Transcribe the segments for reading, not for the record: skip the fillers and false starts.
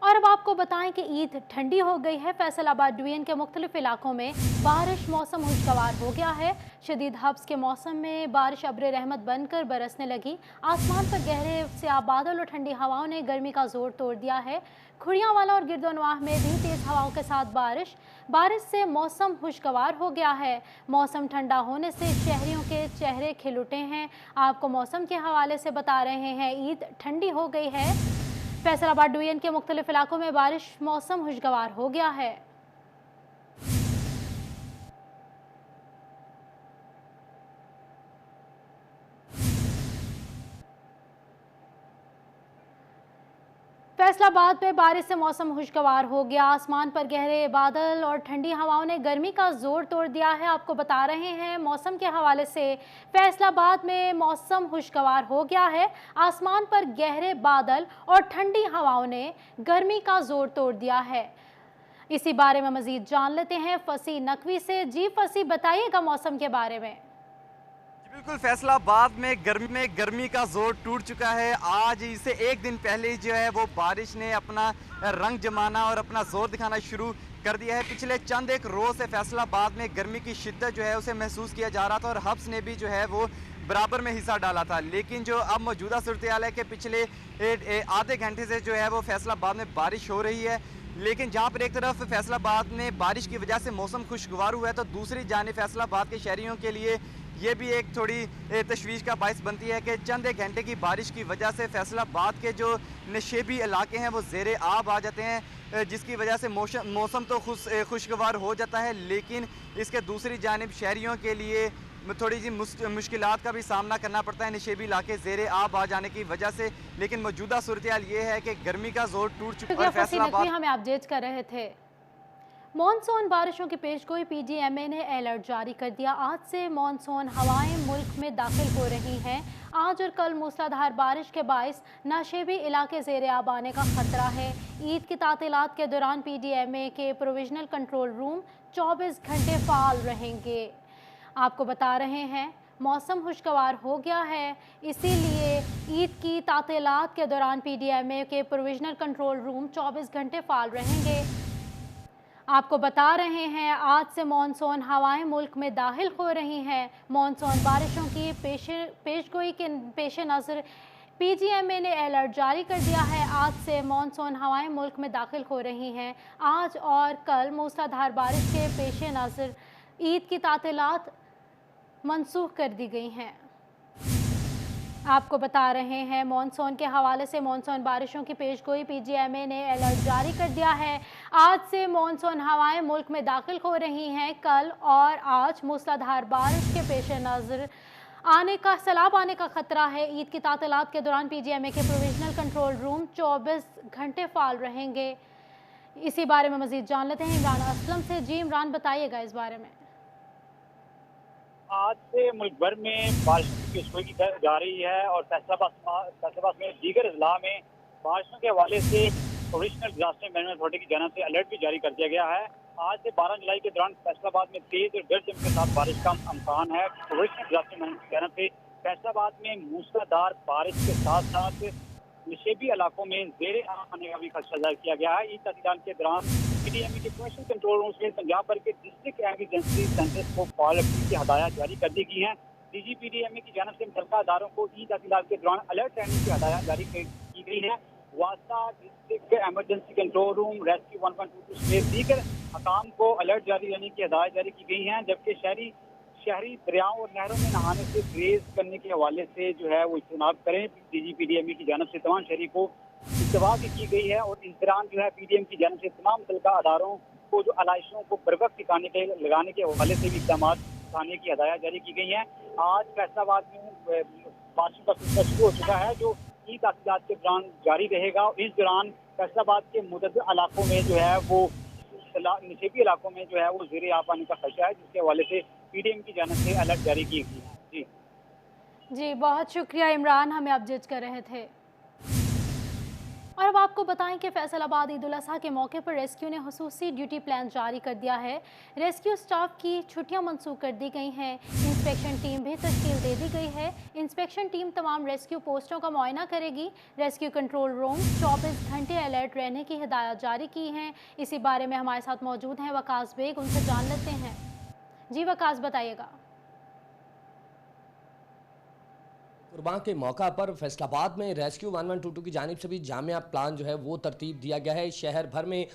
और अब आपको बताएं कि ईद ठंडी हो गई है। फैसलाबाद डिवीजन के मुख्तलिफ इलाकों में बारिश मौसम खुशगवार हो गया है। शदीद हब्स के मौसम में बारिश अब्र रहमत बनकर बरसने लगी। आसमान पर गहरे स्याह बादल और ठंडी हवाओं ने गर्मी का जोर तोड़ दिया है। खुड़ियावाला और गिरदोनवाह में भी तेज़ हवाओं के साथ बारिश से मौसम खुशगवार हो गया है। मौसम ठंडा होने से शहरियों के चेहरे खिल उठे हैं। आपको मौसम के हवाले से बता रहे हैं, ईद ठंडी हो गई है। फैसलाबाद डिवीजन के मुख्तलिफ इलाकों में बारिश मौसम खुशगवार हो गया है। फैसलाबाद में बारिश से मौसम खुशगवार हो गया। आसमान पर गहरे बादल और ठंडी हवाओं ने गर्मी का जोर तोड़ दिया है। आपको बता रहे हैं मौसम के हवाले से, फैसलाबाद में मौसम खुशगवार हो गया है। आसमान पर गहरे बादल और ठंडी हवाओं ने गर्मी का जोर तोड़ दिया है। इसी बारे में मजीद जान लेते हैं फसी नकवी से। जी फसी, बताइएगा मौसम के बारे में। बिल्कुल, फैसलाबाद में गर्मी का जोर टूट चुका है। आज इसे एक दिन पहले ही जो है वो बारिश ने अपना रंग जमाना और अपना जोर दिखाना शुरू कर दिया है। पिछले चंद एक रोज से फैसलाबाद में गर्मी की शिद्दत जो है उसे महसूस किया जा रहा था और हब्स ने भी जो है वो बराबर में हिस्सा डाला था। लेकिन जो अब मौजूदा सूरत हाल है कि पिछले आधे घंटे से जो है वो फैसलाबाद में बारिश हो रही है। लेकिन जहाँ पर एक तरफ फैसलाबाद में बारिश की वजह से मौसम खुशगवार हुआ है, तो दूसरी जानिब फैसलाबाद के शहरियों के लिए ये भी एक थोड़ी तशवीश का बायस बनती है कि चंद एक घंटे की बारिश की वजह से फैसलाबाद के जो नशेबी इलाके हैं वो ज़ेरे आब आ जाते हैं, जिसकी वजह से मौसम तो खुशगवार हो जाता है। लेकिन इसके दूसरी जानिब शहरियों के लिए थोड़ी सी मुश्किलात का भी सामना करना पड़ता है नशेबी इलाके ज़ेरे आब आ जाने की वजह से। लेकिन मौजूदा सूरत हाल ये है कि गर्मी का जोर टूट चुका है। फैसलाबाद हमें अपडेट कर रहे थे। मॉनसून बारिशों की पेशगोई पीडीएमए ने अलर्ट जारी कर दिया। आज से मॉनसून हवाएं मुल्क में दाखिल हो रही हैं। आज और कल मूसलाधार बारिश के बाइस नशेबी इलाके ज़ेरे आब आने का खतरा है। ईद की तातीलात के दौरान पीडीएमए के प्रोविजनल कंट्रोल रूम 24 घंटे फाल रहेंगे। आपको बता रहे हैं मौसम खुशगवार हो गया है, इसीलिए ईद की तातीलात के दौरान पीडीएमए के प्रोविजनल कंट्रोल रूम 24 घंटे फाल रहेंगे। आपको बता रहे हैं आज से मॉनसून हवाएं मुल्क में दाखिल हो रही हैं। मॉनसून बारिशों की पेशगोई के पेश नज़र पीजीएमए ने अलर्ट जारी कर दिया है। आज से मॉनसून हवाएं मुल्क में दाखिल हो रही हैं। आज और कल मूसलाधार बारिश के पेश नज़र ईद की तातीलात मनसूख कर दी गई हैं। आपको बता रहे हैं मॉनसून के हवाले से मॉनसून बारिशों की पेशगोई पीजीएमए ने अलर्ट जारी कर दिया है। आज से मॉनसून हवाएं मुल्क में दाखिल हो रही हैं। कल और आज मूसलाधार बारिश के पेश नज़र सैलाब आने का खतरा है। ईद की तातीलात के दौरान पीजीएमए के प्रोविजनल कंट्रोल रूम 24 घंटे फाल रहेंगे। इसी बारे में मजीद जान लेते हैं इमरान असलम से। जी इमरान, बताइएगा इस बारे में। आज से मुल्क भर में बारिशों की पेशगोई की जा रही है और फैसलाबाद में दीगर जिला में बारिशों के हवाले से प्रोविजनल डिजास्टर मैनेजमेंट अथॉरिटी की जानब से अलर्ट भी जारी कर दिया गया है। आज से 12 जुलाई के दौरान फैसलाबाद में तेज और गर्ज के साथ बारिश का इम्कान है। प्रोविजनल डिजास्टर मैनेजमेंट की जानब से फैसलाबाद में मूसलाधार बारिश के साथ साथ नशेबी इलाकों में ज़ेरे आने का भी खदशा जाहिर किया गया है। ईद तातीलात के दौरान पीडीएमए के प्रोविजनल कंट्रोल रूम में पंजाब भर के डिस्ट्रिक्ट एमरजेंसी सेंटर्स को फाल रखने की हदायत जारी कर दी गई हैं। डीजी पीडीएमए की जानब से मुतल्लिका अदारों को ईद तातीलात के दौरान अलर्ट रहने की हदायत जारी की गई है। वास्ता district emergency control room, rescue 112 समेत दीगर हकाम को अलर्ट जारी रहने की हदायत जारी की गई हैं। जबकि शहरी दरियाओं और नहरों में नहाने से ग्रेज करने के हवाले से जो है वो इज्तनाब करें। डीजी पीडीएमए की जानब से तमाम शहरी को इत्तबा भी की गई है और इस दौरान जो है पीडीएम की जानब से तमाम मुतल्लिका अदारों को जो आलाइशों को बर वक्त लगाने के हवाले से भी इक़दाम उठाने की हदायत जारी की गई हैं। आज फैसलाबाद में बारिशों का सिलसिला शुरू हो चुका है जो ईद तातीलात के दौरान जारी रहेगा। इस दौरान फैसलाबाद के मुतअद्दिद इलाकों में जो है वो नशेबी इलाकों में जो है वो ज़ेरे आब आने का खदशा है, जिसके हवाले से पीडीएम की जानब से अलर्ट जारी की गई है। जी बहुत शुक्रिया इमरान, हमें अपडेट कर रहे थे। और अब आपको बताएं कि फैसलाबाद ईद उल अज़हा के मौके पर रेस्क्यू ने हुसूसी ड्यूटी प्लान जारी कर दिया है। रेस्क्यू स्टाफ की छुट्टियां मनसूख कर दी गई हैं। इंस्पेक्शन टीम भी तश्कील दे दी गई है। इंस्पेक्शन टीम तमाम रेस्क्यू पोस्टों का मुआयना करेगी। रेस्क्यू कंट्रोल रूम 24 घंटे अलर्ट रहने की हिदायत जारी की हैं। इसी बारे में हमारे साथ मौजूद हैं वकास बेग, उनसे जान लेते हैं। जी वकास, बताइएगा। कुर्बान के मौका पर फैसलाबाद में रेस्क्यू 1122 की जानिब से भी जामिया प्लान जो है वो तरतीब दिया गया है। शहर भर में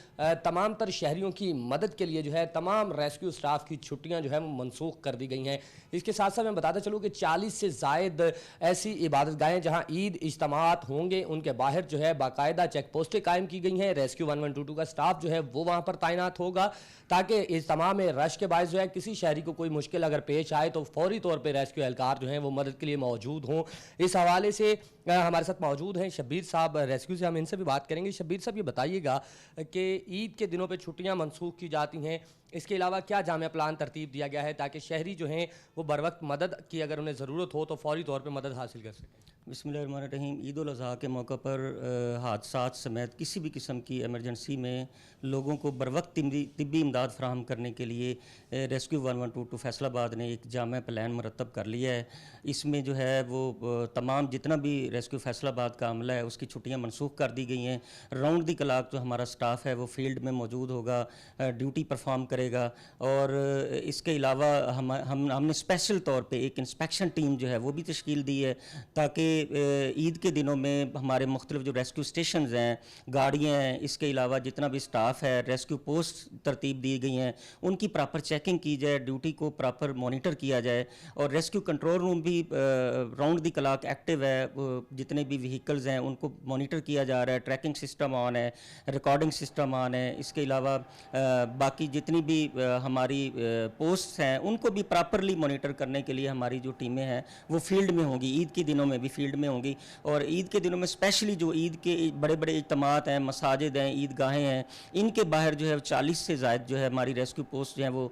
तमाम तर शहरियों की मदद के लिए जो है तमाम रेस्क्यू स्टाफ की छुट्टियां जो है वो मनसूख कर दी गई हैं। इसके साथ साथ मैं बताता चलूँ कि 40 से ज़ायद ऐसी इबादतगाहें जहां ईद इज्तिमात होंगे उनके बाहर जो है बाकायदा चेक पोस्टें कायम की गई हैं। रेस्क्यू 1122 का स्टाफ जो है वो वहाँ पर तैनात होगा ताकि इज्तिमा में रश के बायस जो है किसी शहरी को कोई मुश्किल अगर पेश आए तो फौरी तौर पर रेस्क्यू एहलकार जो हैं वो मदद के लिए मौजूद हों। इस हवाले से हमारे साथ मौजूद हैं शब्बीर साहब रेस्क्यू से, हम इनसे भी बात करेंगे। शब्बीर साहब, ये बताइएगा कि ईद के दिनों पे छुट्टियां मनसूख की जाती हैं, इसके अलावा क्या जामिया प्लान तरतीब दिया गया है ताकि शहरी जो हैं वो बर वक्त मदद की अगर उन्हें ज़रूरत हो तो फौरी तौर पे मदद हासिल कर सकें? बिस्मिल्लाहिर्रहमानिर्रहीम। ईद उल अज़हा के मौके पर हादसात समेत किसी भी किस्म की एमरजेंसी में लोगों को बर वक्त तिब्बी इमदाद फराहम करने के लिए रेस्क्यू 1122 फैसलाबाद ने एक जामा प्लान मुरतब कर लिया है। इसमें जो है वो तमाम जितना भी रेस्क्यू फैसलाबाद का अमला है उसकी छुट्टियां मनसूख कर दी गई हैं। राउंड दी क्लॉक जो हमारा स्टाफ है वो फील्ड में मौजूद होगा, ड्यूटी परफॉर्म करेगा। और इसके अलावा हमने स्पेशल तौर पे एक इंस्पेक्शन टीम जो है वो भी तश्कील दी है ताकि ईद के दिनों में हमारे मुख्तलिफ जो रेस्क्यू स्टेशन हैं, गाड़ियाँ हैं, इसके अलावा जितना भी स्टाफ है, रेस्क्यू पोस्ट तरतीब दी गई हैं, उनकी प्रॉपर चेकिंग की जाए, ड्यूटी को प्रॉपर मॉनिटर किया जाए। और रेस्क्यू कंट्रोल रूम भी राउंड दी क्लॉक एक्टिव है, जितने भी व्हीकल्स हैं उनको मॉनिटर किया जा रहा है, ट्रैकिंग सिस्टम ऑन है, रिकॉर्डिंग सिस्टम ऑन है। इसके अलावा बाकी जितनी भी हमारी पोस्ट्स हैं उनको भी प्रॉपरली मॉनिटर करने के लिए हमारी जो टीमें हैं वो फील्ड में होंगी, ईद के दिनों में भी फील्ड में होंगी। और ईद के दिनों में स्पेशली जो ईद के बड़े बड़े इज्तिमात हैं, मसाजिद हैं, ईदगाहें हैं, इनके बाहर जो है 40 से ज़ायद जो है हमारी रेस्क्यू पोस्ट जो है वो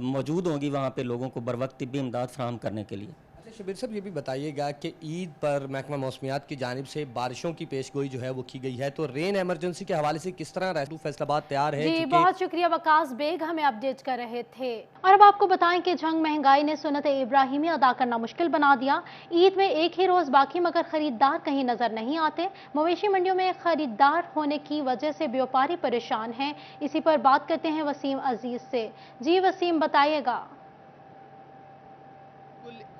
मौजूद होंगी वहाँ पे लोगों को बर वक्त तिब्बी इमदाद फराहम करने के लिए। शबीर साहब, ये भी बताइएगा कि ईद पर महकमा मौसमियात की जानिब से बारिशों की पेशगोई जो है वो की गई है, तो रेन एमरजेंसी के हवाले से किस तरह रेस्क्यू फैसलाबाद तैयार है? जी बहुत शुक्रिया वकास बेग, हमें अपडेट कर रहे थे। और अब आपको बताएं कि जंग महंगाई ने सुन्नत इब्राहिमी अदा करना मुश्किल बना दिया। ईद में एक ही रोज बाकी मगर खरीदार कहीं नजर नहीं आते। मवेशी मंडियों में खरीदार होने की वजह से व्यापारी परेशान हैं। इसी पर बात करते हैं वसीम अजीज से। जी वसीम, बताइएगा।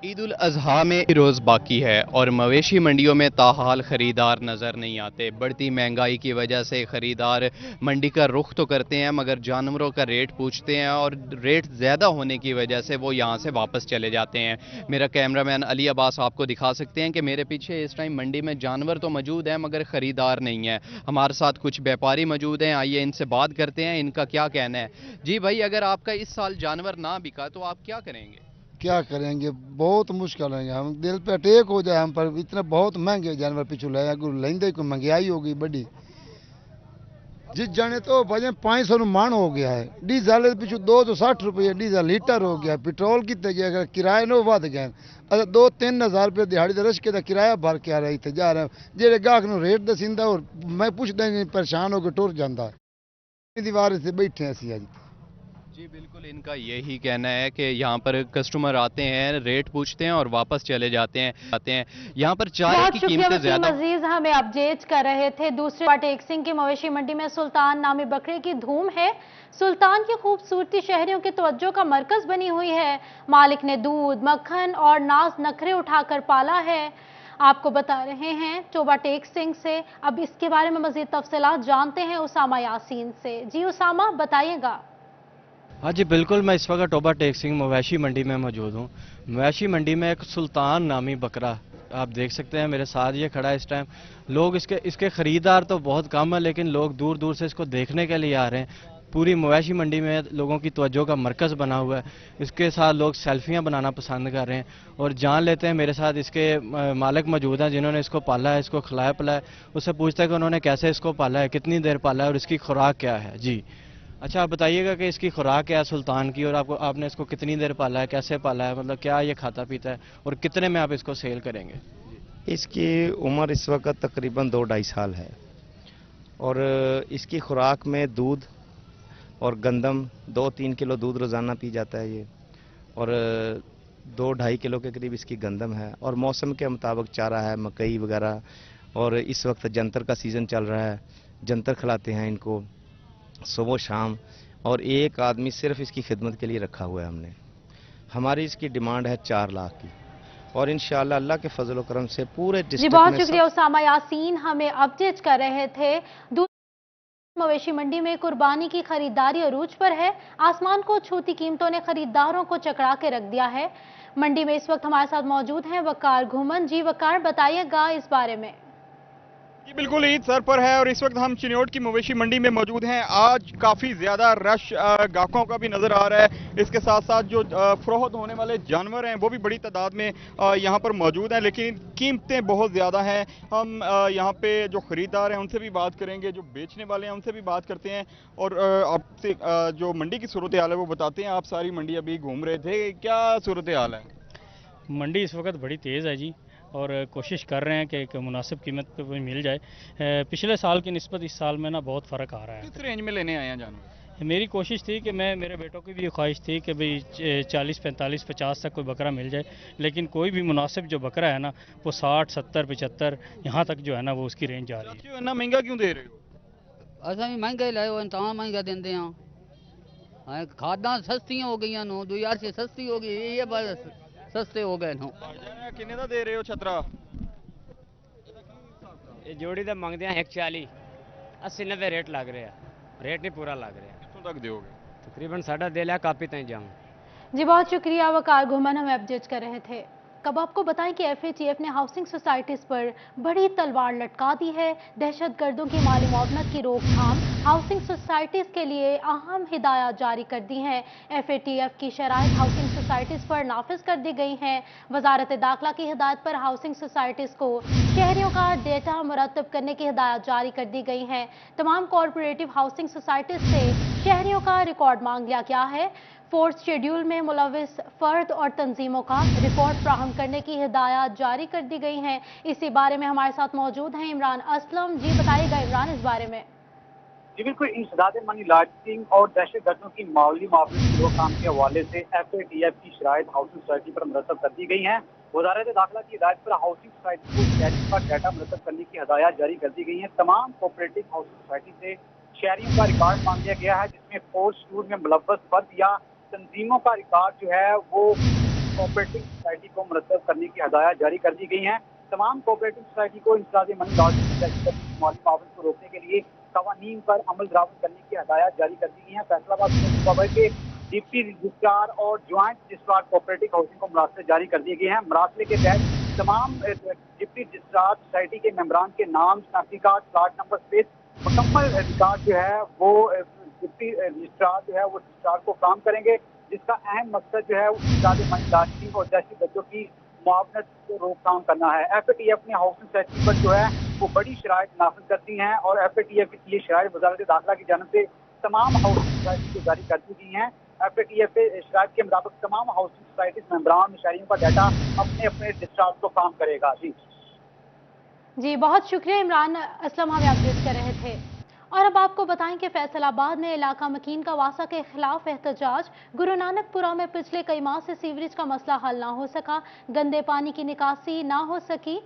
ईद उल अज़हा में रोज़ बाकी है और मवेशी मंडियों में ताहाल ख़रीदार नज़र नहीं आते। बढ़ती महंगाई की वजह से ख़रीदार मंडी का रुख तो करते हैं मगर जानवरों का रेट पूछते हैं और रेट ज़्यादा होने की वजह से वो यहाँ से वापस चले जाते हैं। मेरा कैमरामैन अली अब्बास आपको दिखा सकते हैं कि मेरे पीछे इस टाइम मंडी में जानवर तो मौजूद हैं मगर ख़रीदार नहीं है। हमारे साथ कुछ व्यापारी मौजूद हैं, आइए इनसे बात करते हैं, इनका क्या कहना है। जी भाई, अगर आपका इस साल जानवर ना बिका तो आप क्या करेंगे? क्या करेंगे, बहुत मुश्किल है। हम दिल पे अटैक हो जाए हम पर, इतने बहुत महंगे जानवर पिछू लेंदे को महंगाई हो गई बड़ी। जिस जाने तो भजन 500 मान हो गया है। डीजल पिछू 260 रुपये डीजल लीटर हो गया। पेट्रोल कितने गया, किराए नो बढ़ गए। अच्छा 2-3 हज़ार रुपये दिहाड़ी दरस के किराया भर के आ रहा इतने जा रहे जेड़े गाहक नु रेट दसिंदा और मैं पुछदा परेशान होकर टुर जाता। दीवार से बैठे असी अज। जी बिल्कुल, इनका यही कहना है कि यहाँ पर कस्टमर आते हैं, रेट पूछते हैं और वापस चले जाते हैं। यहाँ पर चारे की कीमतें ज्यादा। अजीज हमें अपडेट कर रहे थे। दूसरे टेक सिंह की मवेशी मंडी में सुल्तान नामी बकरे की धूम है। सुल्तान की खूबसूरती शहरियों की तवज्जो का मरकज बनी हुई है। मालिक ने दूध, मक्खन और नाज नखरे उठाकर पाला है। आपको बता रहे हैं टोबा टेक सिंह से। अब इसके बारे में मजीद तफसीलात जानते हैं उसामा यासीन से। जी उसामा, बताइएगा। हाँ जी बिल्कुल, मैं इस वक्त टोबा टेक सिंह मवेशी मंडी में मौजूद हूँ। मवेशी मंडी में एक सुल्तान नामी बकरा आप देख सकते हैं मेरे साथ ये खड़ा है इस टाइम। लोग इसके ख़रीदार तो बहुत कम है लेकिन लोग दूर दूर से इसको देखने के लिए आ रहे हैं। पूरी मवेशी मंडी में लोगों की तवज्जो का मरकज़ बना हुआ है। इसके साथ लोग सेल्फियाँ बनाना पसंद कर रहे हैं और जान लेते हैं। मेरे साथ इसके मालिक मौजूद हैं जिन्होंने इसको पाला है, इसको खिलाया पिलाया। उससे पूछते हैं कि उन्होंने कैसे इसको पाला है, कितनी देर पाला है और इसकी खुराक क्या है। जी अच्छा, आप बताइएगा कि इसकी खुराक क्या है सुल्तान की, और आपने इसको कितनी देर पाला है, कैसे पाला है, मतलब क्या ये खाता पीता है और कितने में आप इसको सेल करेंगे? इसकी उम्र इस वक्त तकरीबन 2-2.5 साल है। और इसकी खुराक में दूध और गंदम 2-3 किलो दूध रोज़ाना पी जाता है ये, और 2-2.5 किलो के करीब इसकी गंदम है, और मौसम के मुताबिक चारा है, मकई वगैरह, और इस वक्त जंतर का सीज़न चल रहा है, जंतर खिलाते हैं इनको सुबह शाम, और एक आदमी सिर्फ इसकी खिदमत के लिए रखा हुआ है हमने। हमारी इसकी डिमांड है 4 लाख की, और इंशाअल्लाह अल्लाह के फजल व करम से पूरे जी डिस्ट्रिक्ट बहुत में शुक्रिया उसामा यासीन, हमें अपडेट कर रहे थे। मवेशी मंडी में कुर्बानी की खरीदारी अरूज पर है। आसमान को छूती कीमतों ने खरीदारों को चकरा के रख दिया है। मंडी में इस वक्त हमारे साथ मौजूद हैं वकार घुमन। जी वकार, बताइएगा इस बारे में। जी बिल्कुल, ईद सर पर है और इस वक्त हम चिन्योट की मवेशी मंडी में मौजूद हैं। आज काफ़ी ज़्यादा रश गाहकों का भी नज़र आ रहा है। इसके साथ साथ जो फरोख्त होने वाले जानवर हैं वो भी बड़ी तादाद में यहाँ पर मौजूद हैं, लेकिन कीमतें बहुत ज़्यादा हैं। हम यहाँ पे जो ख़रीदार हैं उनसे भी बात करेंगे, जो बेचने वाले हैं उनसे भी बात करते हैं, और आपसे जो मंडी की सूरत हाल है वो बताते हैं। आप सारी मंडी अभी घूम रहे थे, क्या सूरत हाल है? मंडी इस वक्त बड़ी तेज़ है जी, और कोशिश कर रहे हैं कि एक मुनासिब कीमत पे वो मिल जाए। पिछले साल की निस्बत इस साल में ना बहुत फ़र्क आ रहा है। किस रेंज में लेने आए हैं जानवर? मेरी कोशिश थी कि मैं, मेरे बेटों की भी ख्वाहिश थी कि भाई 40, 45, 50 तक कोई बकरा मिल जाए, लेकिन कोई भी मुनासिब जो बकरा है ना वो 60, 70, 75 यहाँ तक जो है ना वो उसकी रेंज जा रही है। इतना महंगा क्यों दे रहे हो? असा भी महंगा ही लाए तो महंगा देंगे हाँ। खादा सस्तियाँ हो गई नो, 2000 से सस्ती हो गई, ये बस सस्ते हो गए नो। किन्ने दा दे रहे हो छतरा? ये जोड़ी तो मंगते हैं 140, 80-90 रेट लग रहे हैं, रेट नहीं पूरा लग रहा है। कितों तक दोगे? तकरीबन 1.5 दे लिया, कापी तक जाऊँ। जी बहुत शुक्रिया वकार घुमन, हमें अपडेट कर रहे थे। कब आपको बताएं कि FATF ने हाउसिंग सोसाइटीज़ पर बड़ी तलवार लटका दी है। दहशतगर्दों की माली मुआवनत की रोकथाम हाउसिंग सोसाइटीज़ के लिए अहम हिदायत जारी कर दी हैं। FATF की शराइत हाउसिंग सोसाइटीज़ पर नाफिज कर दी गई हैं। वजारत दाखिला की हिदायत पर हाउसिंग सोसाइटीज़ को शहरियों का डेटा मुरतब करने की हिदायत जारी कर दी गई हैं। तमाम कॉरपोरेटिव हाउसिंग सोसाइटीज़ से शहरियों का रिकॉर्ड मांग लिया गया है। 4th शेड्यूल में मुलविस फ़र्द और तंजीमों का रिपोर्ट फ्राहम करने की हिदायत जारी कर दी गई हैं। इसी बारे में हमारे साथ मौजूद हैं इमरान असलम। जी बताइएगा इमरान इस बारे में। जी बिल्कुल, इंसदाद मनी लॉन्ड्रिंग और दहशतगर्दों की माली मुआवनत की रोकथाम के हवाले से FATF की शराइत हाउसिंग सोसाइटी पर मुरतब कर दी गई हैं। वजारत दाखिला की हिदायत पर हाउसिंग सोसाइटी को शहरियों का डाटा मुरतब करने की हिदायत जारी कर दी गई हैं। तमाम कोऑपरेटिव हाउसिंग सोसाइटी से शहरियों का रिकॉर्ड मांग लिया गया है, जिसमें 4th शेड्यूल में मुलव्वस फर्द या तंजीमों का रिकॉर्ड जो है वो कोऑपरेटिव सोसाइटी को मुरतब करने की हिदायत जारी कर दी गई हैं। तमाम कोऑपरेटिव सोसाइटी को इंसदाद मनी लॉन्ड्रिंग माली मुआवनत को रोकने के लिए कवानीन पर अमल दरामद करने की हिदायत जारी कर दी गई हैं। फैसलाबाद में के डिप्टी रजिस्ट्रार और ज्वाइंट रजिस्ट्रार कोऑपरेटिव हाउसिंग को मुरासले जारी कर दिए गए हैं। मुरासले के तहत तमाम डिप्टी रजिस्ट्रार सोसाइटी के मेंबरान के नाम, शनाख्ती कार्ड, प्लाट नंबर सहित मुकम्मल रिकॉर्ड जो है वो डिप्टी रजिस्ट्रार जो है वो रजिस्ट्रार को काम करेंगे, जिसका अहम मकसद जो है वो इंसदाद मनी लॉन्ड्रिंग और दहशतगर्दों की मुआवनत को रोकथाम करना है। FATF ने हाउसिंग सोसाइटी पर जो है वो बड़ी शराइत नाफिज करती हैं, और FATF की ये शराइत वजारत दाखिला की जानिब से तमाम हाउसिंग सोसाइटी को जारी कर दी गई हैं। FATF के शराइत के मुताबिक तमाम हाउसिंग सोसाइटी मेंबरान शहरियों का डाटा अपने अपने रजिस्ट्रार को काम करेगा। जी बहुत शुक्रिया इमरान असलम, हमें अपडेट कर रहे थे। और अब आपको बताएं कि फैसलाबाद में इलाका मकीन का वासा के खिलाफ एहतजाज। गुरु नानकपुरा में पिछले कई माह से सीवरेज का मसला हल ना हो सका, गंदे पानी की निकासी ना हो सकी,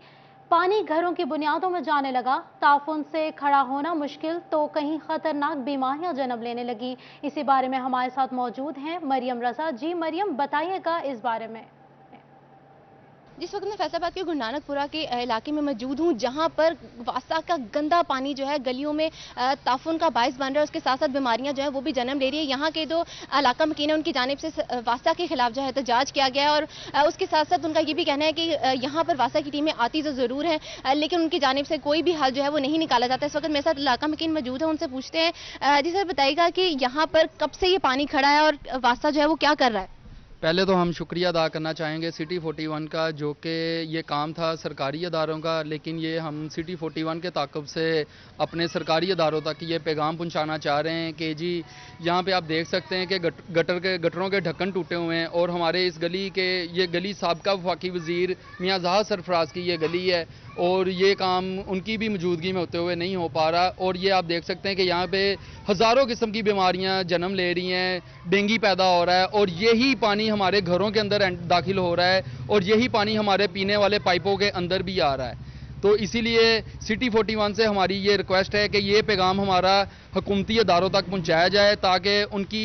पानी घरों की बुनियादों में जाने लगा, ताफुन से खड़ा होना मुश्किल तो कहीं खतरनाक बीमारियां जन्म लेने लगी। इसी बारे में हमारे साथ मौजूद हैं मरियम रजा। जी मरियम, बताइएगा इस बारे में। जिस वक्त मैं फैसलाबाद के गुरु नानकपुरा के इलाके में मौजूद हूँ, जहाँ पर वासा का गंदा पानी जो है गलियों में ताफुन का बायस बन रहा है, उसके साथ साथ बीमारियाँ जो है वो भी जन्म ले रही है। यहाँ के जो इलाका मकीन है उनकी जानिब से वासा के खिलाफ जो है एहतजाज किया गया है, और उसके साथ साथ उनका ये भी कहना है कि यहाँ पर वासा की टीमें आती तो ज़रूर हैं, लेकिन उनकी जानिब से कोई भी हल जो है वो नहीं निकाला जाता। इस वक्त मेरे साथ इलाका मकीन मौजूद है, उनसे पूछते हैं। जी सर, बताइएगा कि यहाँ पर कब से ये पानी खड़ा है और वासा जो है वो क्या कर रहा है? पहले तो हम शुक्रिया अदा करना चाहेंगे सिटी 41 का, जो कि ये काम था सरकारी अदारों का, लेकिन ये हम सिटी 41 के ताक़ुब से अपने सरकारी अदारों तक ये पैगाम पहुंचाना चाह रहे हैं कि जी यहाँ पे आप देख सकते हैं कि गटरों के ढक्कन टूटे हुए हैं और हमारे इस गली के, ये गली साबका वफाकी वज़ीर मियां जहाज सरफराज की ये गली है और ये काम उनकी भी मौजूदगी में होते हुए नहीं हो पा रहा। और ये आप देख सकते हैं कि यहाँ पे हज़ारों किस्म की बीमारियाँ जन्म ले रही हैं, डेंगू पैदा हो रहा है और यही पानी हमारे घरों के अंदर दाखिल हो रहा है और यही पानी हमारे पीने वाले पाइपों के अंदर भी आ रहा है। तो इसीलिए सिटी 41 से हमारी ये रिक्वेस्ट है कि ये पैगाम हमारा हुकूमती अदारों तक पहुँचाया जाए ताकि उनकी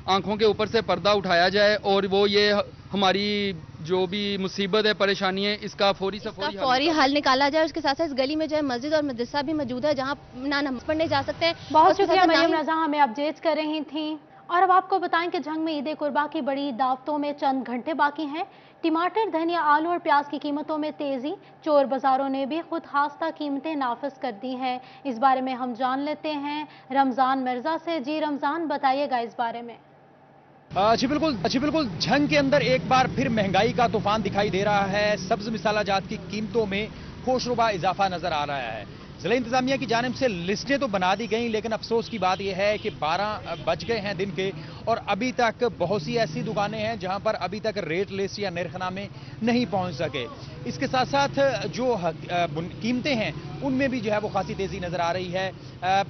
आंखों के ऊपर से पर्दा उठाया जाए और वो ये हमारी जो भी मुसीबत है, परेशानी है, इसका फौरी हल निकाला जाए। उसके साथ साथ इस गली में जो है मस्जिद और मदरसा भी मौजूद है जहाँ ना नमाज पढ़ने जा सकते हैं। बहुत शुक्रिया मरियम रज़ा, हमें अपडेट कर रही थी। और अब आपको बताएं कि जंग में ईद कुर्बा की बड़ी दावतों में चंद घंटे बाकी हैं। टमाटर, धनिया, आलू और प्याज की कीमतों में तेजी, चोर बाजारों ने भी खुद खास्ता कीमतें नाफिज कर दी हैं। इस बारे में हम जान लेते हैं रमज़ान मिर्जा से। जी रमज़ान, बताइएगा इस बारे में। जी बिल्कुल जंग के अंदर एक बार फिर महंगाई का तूफान दिखाई दे रहा है। सब्ज मिसाला जात की कीमतों में होशरुबा इजाफा नजर आ रहा है। जिला इंतजामिया की जानिब से लिस्टें तो बना दी गई, लेकिन अफसोस की बात यह है कि 12 बज गए हैं दिन के और अभी तक बहुत सी ऐसी दुकानें हैं जहां पर अभी तक रेट लिस्ट या निर्खनामे नहीं पहुंच सके। इसके साथ साथ जो कीमतें हैं उनमें भी जो है वो खासी तेजी नजर आ रही है।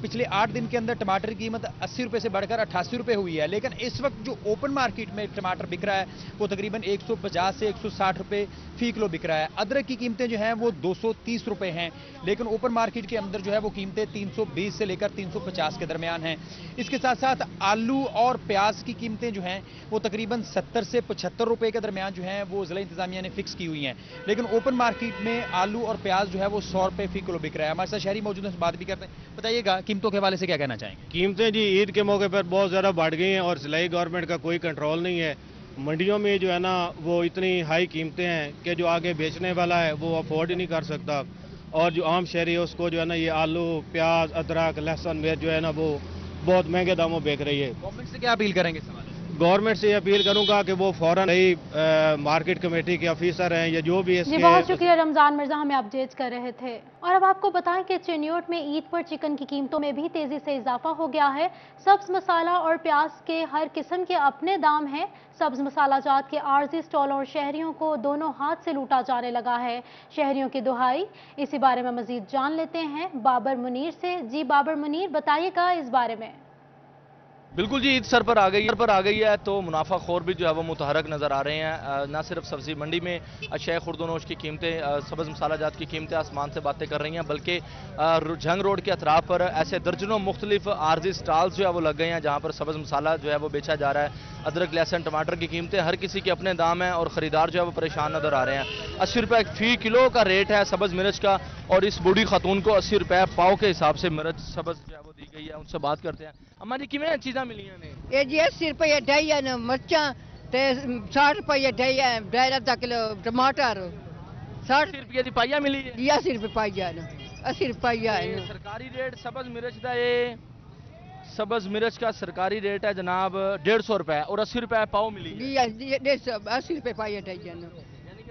पिछले 8 दिन के अंदर टमाटर की कीमत 80 रुपए से बढ़कर 88 रुपए हुई है, लेकिन इस वक्त जो ओपन मार्केट में टमाटर बिक रहा है वो तकरीबन 150 से 160 रुपए फी किलो बिक रहा है। अदरक की कीमतें जो हैं वो 230 रुपए हैं, लेकिन ओपन मार्केट के अंदर जो है वो कीमतें 320 से लेकर 350 के दरमियान हैं। इसके साथ साथ आलू और प्याज की कीमतें जो हैं वो तकरीबन 70 से 75 रुपए के दरमियान जो हैं वो जिला इंतजामिया ने फिक्स की हुई हैं, लेकिन ओपन मार्केट में आलू और प्याज जो है वो 100 रुपए फी किलो बिक रहा है। हमारे साथ शहरी मौजूद हैं, बात भी करते हैं। बताइएगा कीमतों के हवाले से क्या कहना चाहेंगे? कीमतें जी ईद के मौके पर बहुत ज़्यादा बढ़ गई हैं और सिलाई गवर्नमेंट का कोई कंट्रोल नहीं है। मंडियों में जो है ना वो इतनी हाई कीमतें हैं कि जो आगे बेचने वाला है वो अफोर्ड ही नहीं कर सकता और जो आम शहरी है उसको जो है ना ये आलू, प्याज, अदरक, लहसुन मिर्च जो है ना वो बहुत महंगे दामों बेच रही है। गवर्नमेंट से क्या अपील करेंगे? गवर्नमेंट से अपील करूंगा कि वो फौरन ही मार्केट कमेटी के ऑफिसर हैं या जो भी जी बहुत शुक्रिया रमज़ान मिर्जा, हमें अपडेट कर रहे थे। और अब आपको बताएं कि चिन्योट में ईद पर चिकन की कीमतों में भी तेजी से इजाफा हो गया है। सब्ज मसाला और प्याज के हर किस्म के अपने दाम हैं। सब्ज मसाला जात के आर्जी स्टॉलों और शहरियों को दोनों हाथ से लूटा जाने लगा है। शहरियों की दुहाई, इसी बारे में मजीद जान लेते हैं बाबर मुनीर से। जी बाबर मुनीर, बताइएगा इस बारे में। बिल्कुल जी, ईद सर पर आ गई है तो मुनाफाखोर भी जो है वो मुतहरक नज़र आ रहे हैं। ना सिर्फ सब्जी मंडी में अशय खुर्दनोश की कीमतें, सब्ज़ मसाला जात की कीमतें आसमान से बातें कर रही हैं, बल्कि जंग रोड के अतराफ पर ऐसे दर्जनों मुख्तलिफ आर्जी स्टॉल्स जो है वो लग गए हैं जहाँ पर सब्ज़ मसाला जो है वो बेचा जा रहा है। अदरक, लहसुन, टमाटर की कीमतें हर किसी के अपने दाम हैं और ख़रीदार जो है वो परेशान नज़र आ रहे हैं। 80 रुपये फ़ी किलो का रेट है सब्ज़ मिर्च का और इस बूढ़ी खातून को 80 रुपये पाव के हिसाब से मिर्च सब्ज़ जो है वो दी गई है। उनसे बात करते हैं। हमारी किमें चीज़ा मिली ये जी 80 रुपये ढाई है ना मिर्चा, 60 रुपये ढाई है, 2.5 अद्धा किलो टमाटर, 60 रुपये की पाइया मिली है। 80 रुपये पाइया ना, 80 रुपया है सरकारी रेट सब्ज़ मिर्च का। ये सब्ज़ मिर्च का सरकारी रेट है जनाब 150 रुपये और 80 रुपये पाव मिली है। 80 रुपये पाइया ढाई है ना,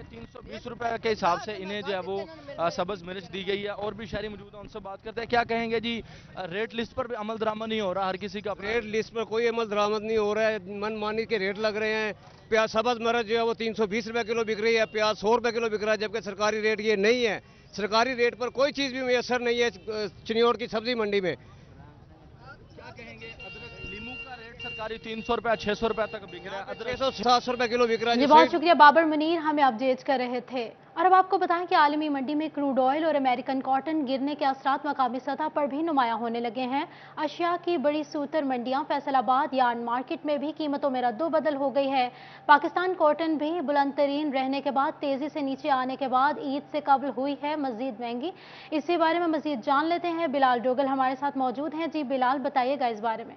320 रुपए के हिसाब से इन्हें जो है वो सब्ज़ मिर्च दी गई है। और भी शहरी मौजूद हैं, उनसे बात करते हैं। क्या कहेंगे जी, रेट लिस्ट पर भी अमल दरामद नहीं हो रहा? हर किसी का रेट लिस्ट पर कोई अमल दरामद नहीं हो रहा है, मनमानी के रेट लग रहे हैं। प्याज सब्ज़ मिर्च जो है वो 320 रुपये किलो बिक रही है, प्याज 100 रुपये किलो बिक रहा है, जबकि सरकारी रेट ये नहीं है। सरकारी रेट पर कोई चीज़ भी मैसर नहीं है चिन्योट की सब्जी मंडी में। क्या कहेंगे? लीमू का रेट सरकारी 300 रुपये 600 रुपये तक बिक रहा है, 600-700 रुपये किलो बिक रहा है। जी बहुत शुक्रिया बाबर मुनीर, हमें अपडेट कर रहे थे। और अब आपको बताएं कि आलमी मंडी में क्रूड ऑयल और अमेरिकन कॉटन गिरने के असरात मकामी सतह पर भी नुमायां होने लगे हैं। अशिया की बड़ी सूतर मंडियां फैसलाबाद यार्न मार्केट में भी कीमतों में रद्दोबदल हो गई है। पाकिस्तान कॉटन भी बुलंद तरीन रहने के बाद तेजी से नीचे आने के बाद ईद से कबल हुई है मजीद महंगी। इसी बारे में मजीद जान लेते हैं। बिलाल डोगल हमारे साथ मौजूद हैं। जी बिलाल, बताइएगा इस बारे में।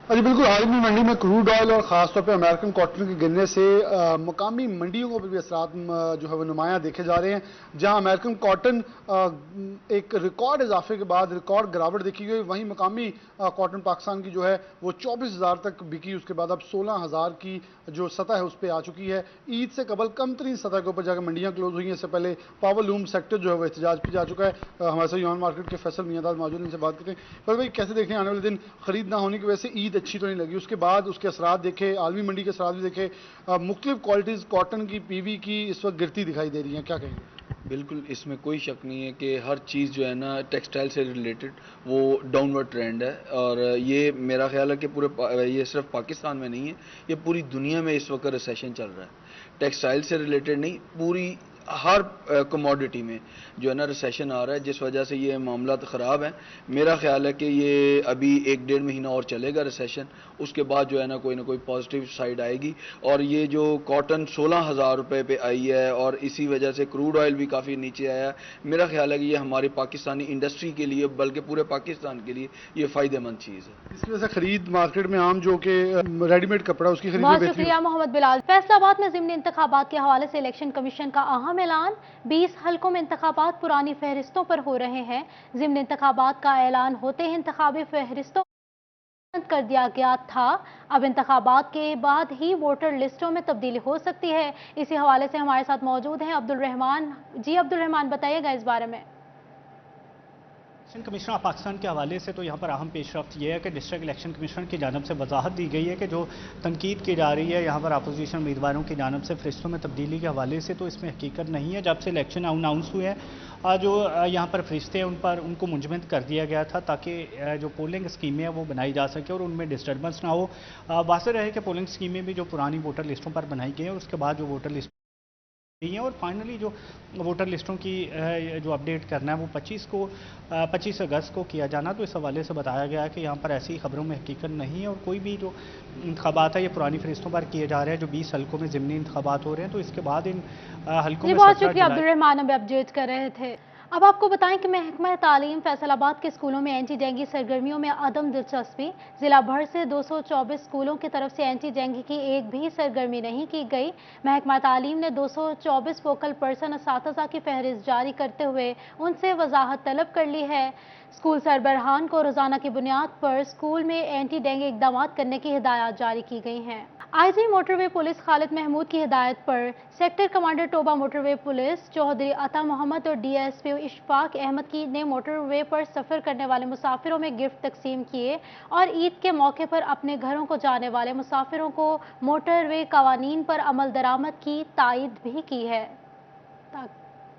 जी बिल्कुल, आलमी मंडी में क्रूड ऑयल और ख़ासतौर पर अमेरिकन कॉटन के गिरने से मकामी मंडियों को भी असरात जो है वो नुमायाँ देखे जा रहे हैं। जहां अमेरिकन कॉटन एक रिकॉर्ड इजाफे के बाद रिकॉर्ड गिरावट देखी गई, वहीं मकामी कॉटन पाकिस्तान की जो है वो 24,000 तक बिकी, उसके बाद अब 16,000 की जो सतह है उस पर आ चुकी है। ईद से कबल कम तरीन सतह के ऊपर जाकर मंडियाँ क्लोज हुई हैं। इससे पहले पावर लूम सेक्टर जो है वो एहतजाज पर जा चुका है। हमारे साथ यूनियन मार्केट के फैसल मियाँदाद मौजूद, इनसे बात करते हैं। पर भाई कैसे देखें आने वाले दिन, खरीद ना होने की वजह से ईद अच्छी तो नहीं लगी, उसके बाद उसके असरात देखे, आलमी मंडी के असरात भी देखे, मुख्तलिफ क्वालिटीज़ कॉटन की, पीवी की इस वक्त गिरती दिखाई दे रही हैं, क्या कहेंगे? बिल्कुल, इसमें कोई शक नहीं है कि हर चीज़ जो है ना टेक्सटाइल से रिलेटेड वो डाउनवर्ड ट्रेंड है। और ये मेरा ख्याल है कि ये सिर्फ पाकिस्तान में नहीं है, ये पूरी दुनिया में इस वक्त रिसेशन चल रहा है। टेक्सटाइल से रिलेटेड नहीं, पूरी हर कमोडिटी में जो है ना रिसेशन आ रहा है, जिस वजह से ये मामला ख़राब है। मेरा ख्याल है कि ये अभी 1-1.5 महीना और चलेगा रिसेशन, उसके बाद जो है ना कोई पॉजिटिव साइड आएगी। और ये जो कॉटन 16,000 रुपये पे आई है और इसी वजह से क्रूड ऑयल भी काफ़ी नीचे आया है, मेरा ख्याल है कि ये हमारी पाकिस्तानी इंडस्ट्री के लिए, बल्कि पूरे पाकिस्तान के लिए ये फ़ायदेमंद चीज़ है। इस वजह से खरीद मार्केट में आम जो कि रेडीमेड कपड़ा उसकी खरीद बहुत शुक्रिया मोहम्मद बिलाल। फैसलाबाद में ज़िमनी इंतखाबात के हवाले से इलेक्शन कमीशन का अहम ऐलान, 20 हलकों में इंतखाबात पुरानी फहरिस्तों पर हो रहे हैं। ज़िमनी इंतखाबात का ऐलान होते ही इंतखाबी फहरिस्तों बंद कर दिया गया था। अब इंतखाबात के बाद ही वोटर लिस्टों में तब्दीली हो सकती है। इसी हवाले से हमारे साथ मौजूद हैं अब्दुल रहमान। जी अब्दुल रहमान, बताइएगा इस बारे में। इलेक्शन कमिश्नर ऑफ पाकिस्तान के हवाले से तो यहाँ पर अहम पेशरफ्त ये है कि डिस्ट्रिक्ट इलेक्शन कमिश्नर की जानब से वजाहत दी गई है कि जो तनकीद की जा रही है यहाँ पर अपोजिशन उम्मीदवारों की जानब से फरिश्तों में तब्दीली के हवाले से, तो इसमें हकीकत नहीं है। जब से इलेक्शन अनाउंस हुए हैं, जो यहाँ पर फरिश्ते हैं उनको मुंजमद कर दिया गया था ताकि जो पोलिंग स्कीमें हैं वो बनाई जा सके और उनमें डिस्टर्बेंस ना हो। वाज़ेह रहे कि पोलिंग स्कीमें भी जो पुरानी वोटर लिस्टों पर बनाई गई हैं, उसके बाद जो वोटर लिस्ट हैं और फाइनली जो वोटर लिस्टों की जो अपडेट करना है वो 25 अगस्त को किया जाना। तो इस हवाले से बताया गया है कि यहाँ पर ऐसी खबरों में हकीकत नहीं है और कोई भी जो इंतखाबात है ये पुरानी फरिश्तों पर किए जा रहे हैं। जो 20 हलकों में ज़िमनी इंतखाबात हो रहे हैं, तो इसके बाद इन हलकों में बहुत शुक्रिया अब्दुल रहमान, अभी अपडेट कर रहे थे। अब आपको बताएं कि महकमा तालीम फैसलाबाद के स्कूलों में एंटी डेंगू सरगर्मियों में अदम दिलचस्पी। जिला भर से 224 स्कूलों की तरफ से एंटी डेंगू की एक भी सरगर्मी नहीं की गई। महकमा तालीम ने 224 फोकल पर्सन असातिज़ा की फहरिस्त जारी करते हुए उनसे वजाहत तलब कर ली है। स्कूल सरबराहान को रोजाना की बुनियाद पर स्कूल में एंटी डेंगू इकदाम करने की हिदायत जारी की गई हैं। IG motorway police Khalid Mahmood की हिदायत पर sector commander Toba motorway police Chaudhry Ata Mohammad और डीएसपी इशफाक अहमद की ने मोटरवे पर सफ़र करने वाले मुसाफिरों में गिफ्ट तकसीम किए और ईद के मौके पर अपने घरों को जाने वाले मुसाफिरों को मोटरवे कवानीन पर अमल दरामद की तायद भी की है।